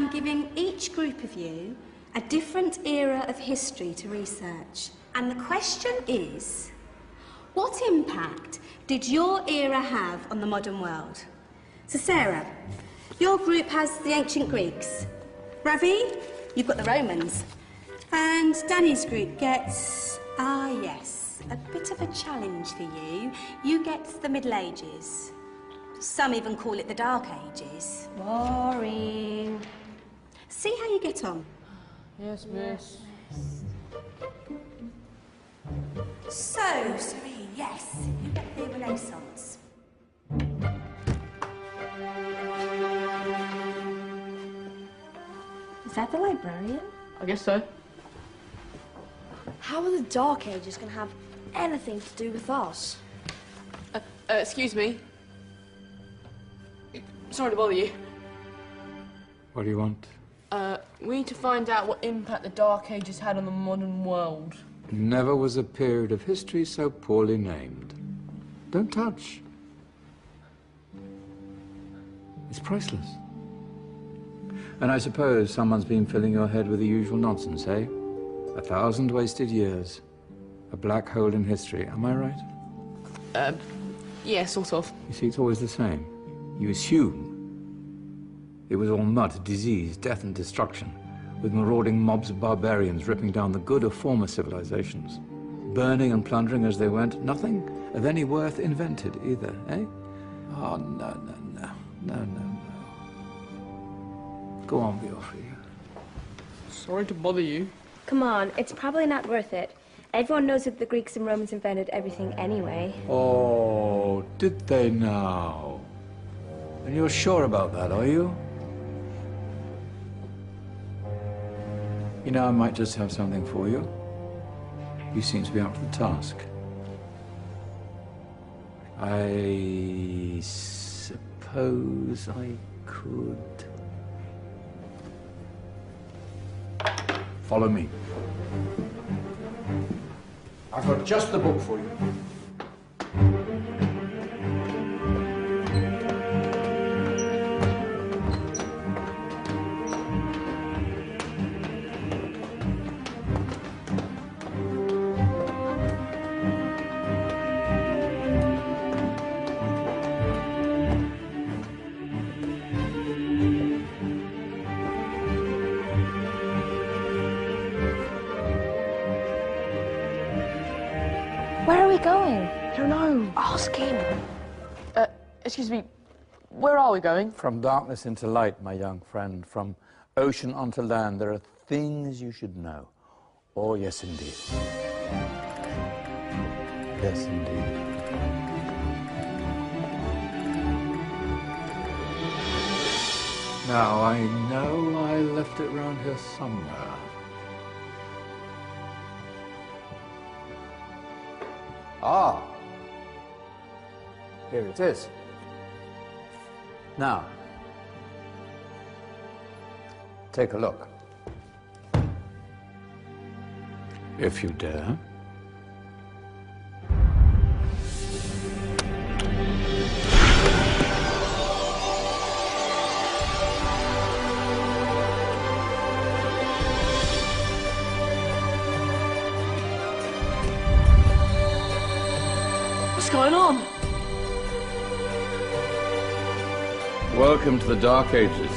I'm giving each group of you a different era of history to research. And the question is, what impact did your era have on the modern world? So Sarah, your group has the ancient Greeks. Ravi, you've got the Romans. And Danny's group gets, yes, a bit of a challenge for you. You get the Middle Ages. Some even call it the Dark Ages. Boring. See how you get on. Yes, miss. So, Serene, yes, you get the Renaissance. Is that the librarian? I guess so. How are the Dark Ages going to have anything to do with us? Excuse me. Sorry to bother you. What do you want? We need to find out what impact the Dark Ages had on the modern world. Never was a period of history so poorly named. Don't touch. It's priceless. And I suppose someone's been filling your head with the usual nonsense, eh? 1,000 wasted years. A black hole in history, am I right? Yeah, sort of. You see, it's always the same. You assume it was all mud, disease, death and destruction, with marauding mobs of barbarians ripping down the good of former civilizations, burning and plundering as they went. Nothing of any worth invented either, eh? Oh, no. Go on, Beofrey. Sorry to bother you. Come on, it's probably not worth it. Everyone knows that the Greeks and Romans invented everything anyway. Oh, did they now? And you're sure about that, are you? You know, I might just have something for you. You seem to be up to the task. I suppose I could... Follow me. I've got just the book for you. Where are we going? I don't know. Ask him. Excuse me, where are we going? From darkness into light, my young friend. From ocean onto land, there are things you should know. Oh, yes, indeed. Yes, indeed. Now, I know I left it round here somewhere. Ah, here it is. Now, take a look. If you dare. What's going on? Welcome to the Dark Ages,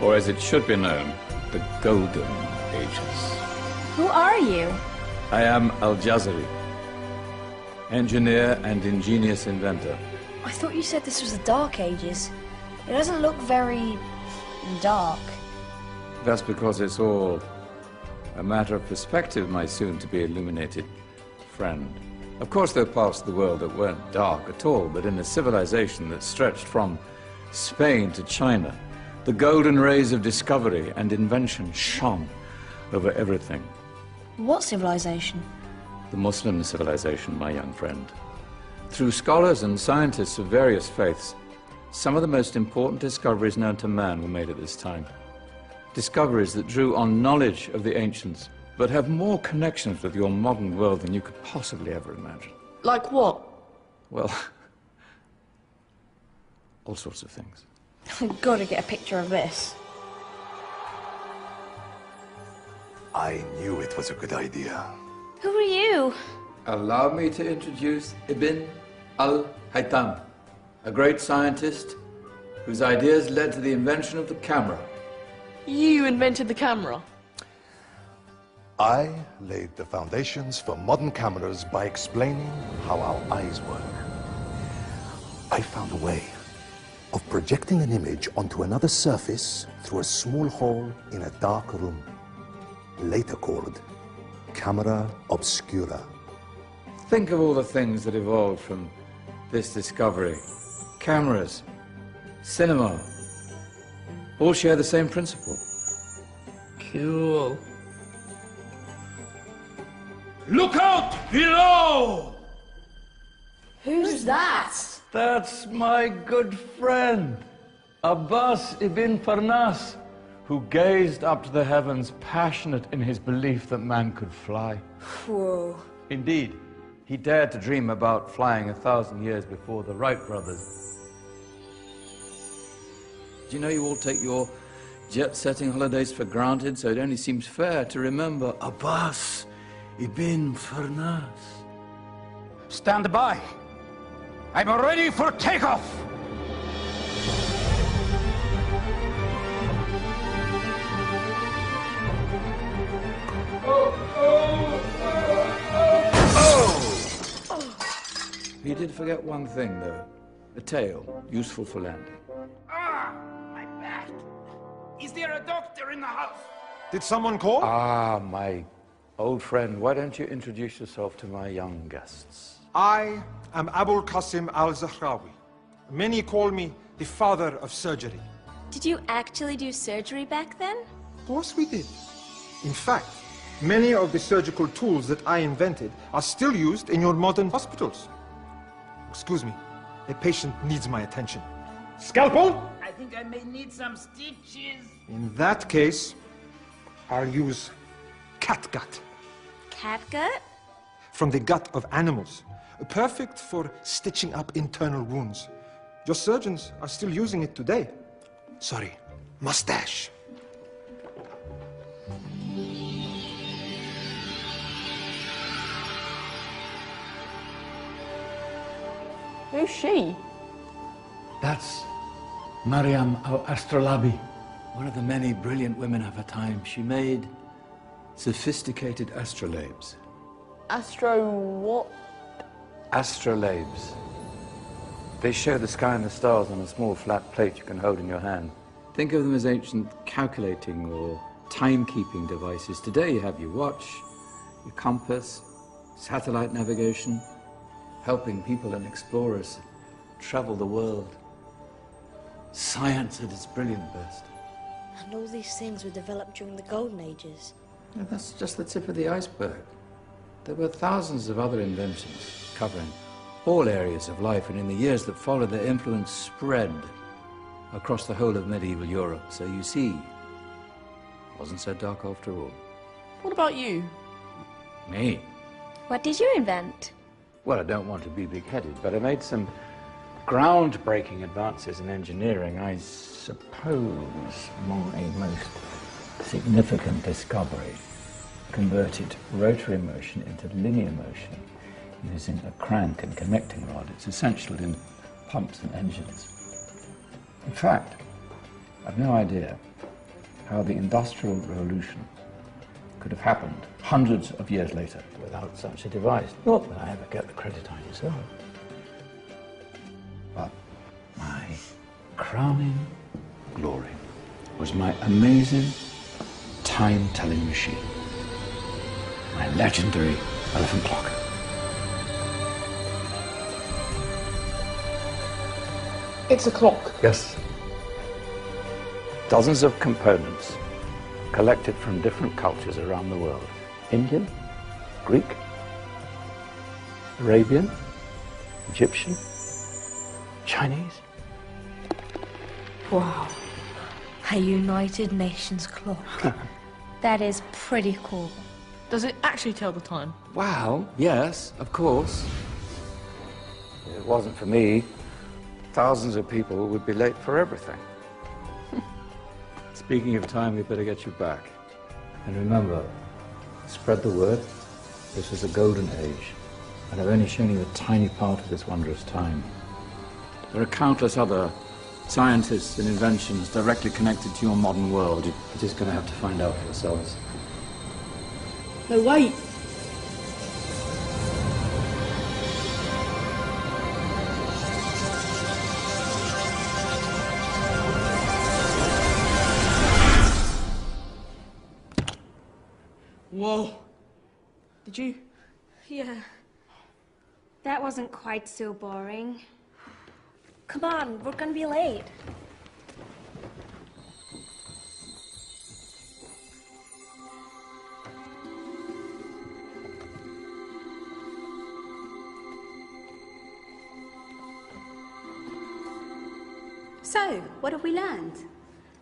or as it should be known, the Golden Ages. Who are you? I am Al-Jazari, engineer and ingenious inventor. I thought you said this was the Dark Ages. It doesn't look very dark. That's because it's all a matter of perspective, my soon-to-be illuminated friend. Of course, there are parts of the world that weren't dark at all, but in a civilization that stretched from Spain to China, the golden rays of discovery and invention shone over everything. What civilization? The Muslim civilization, my young friend. Through scholars and scientists of various faiths, some of the most important discoveries known to man were made at this time. Discoveries that drew on knowledge of the ancients, but have more connections with your modern world than you could possibly ever imagine. Like what? Well, all sorts of things. I've got to get a picture of this. I knew it was a good idea. Who are you? Allow me to introduce Ibn al-Haytham, a great scientist whose ideas led to the invention of the camera. You invented the camera? I laid the foundations for modern cameras by explaining how our eyes work. I found a way of projecting an image onto another surface through a small hole in a dark room, later called camera obscura. Think of all the things that evolved from this discovery. Cameras, cinema, all share the same principle. Cool. Look out below! Who's that? That's my good friend, Abbas ibn Farnas, who gazed up to the heavens, passionate in his belief that man could fly. Whoa. Indeed, he dared to dream about flying 1,000 years before the Wright brothers. Do you know you all take your jet-setting holidays for granted, so it only seems fair to remember Abbas ibn Farnas. Stand by. I'm ready for takeoff. You did forget one thing, though. A tail, useful for landing. Ah, my back. Is there a doctor in the house? Did someone call? Ah, my old friend, why don't you introduce yourself to my young guests? I am Abul Qasim al-Zahrawi. Many call me the father of surgery. Did you actually do surgery back then? Of course we did. In fact, many of the surgical tools that I invented are still used in your modern hospitals. Excuse me, a patient needs my attention. Scalpel? I think I may need some stitches. In that case, I'll use catgut. Catgut? From the gut of animals. Perfect for stitching up internal wounds. Your surgeons are still using it today. Sorry, mustache. Who's she? That's Maryam al-Astrolabi, one of the many brilliant women of her time. She made sophisticated astrolabes. Astro what? Astrolabes. They show the sky and the stars on a small flat plate you can hold in your hand. Think of them as ancient calculating or timekeeping devices. Today you have your watch, your compass, satellite navigation, helping people and explorers travel the world. Science at its brilliant best. And all these things were developed during the Golden Ages. Yeah, that's just the tip of the iceberg. There were thousands of other inventions covering all areas of life, and in the years that followed, their influence spread across the whole of medieval Europe. So you see, it wasn't so dark after all. What about you? Me? What did you invent? Well, I don't want to be big-headed, but I made some groundbreaking advances in engineering. I suppose my most significant discovery converted rotary motion into linear motion using a crank and connecting rod. It's essential in pumps and engines. In fact, I've no idea how the Industrial Revolution could have happened hundreds of years later without such a device. Not that I ever get the credit I deserve. But my crowning glory was my amazing time-telling machine. My legendary elephant clock. It's a clock. Yes. Dozens of components collected from different cultures around the world. Indian, Greek, Arabian, Egyptian, Chinese. Wow. A United Nations clock. That is pretty cool. Does it actually tell the time? Wow, yes, of course. If it wasn't for me, thousands of people would be late for everything. Speaking of time, we better get you back. And remember, spread the word. This is a golden age, and I've only shown you a tiny part of this wondrous time. There are countless other scientists and inventions directly connected to your modern world. You're just going to have to find out for yourselves. No, wait. Whoa. Did you? Yeah. That wasn't quite so boring. Come on, we're gonna be late. So, what have we learned?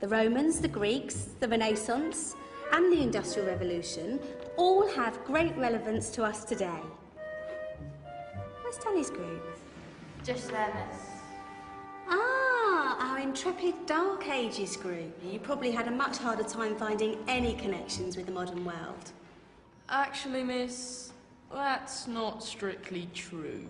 The Romans, the Greeks, the Renaissance, and the Industrial Revolution all have great relevance to us today. Where's Danny's group? Just there, miss. Ah, our intrepid Dark Ages group. You probably had a much harder time finding any connections with the modern world. Actually, miss, that's not strictly true.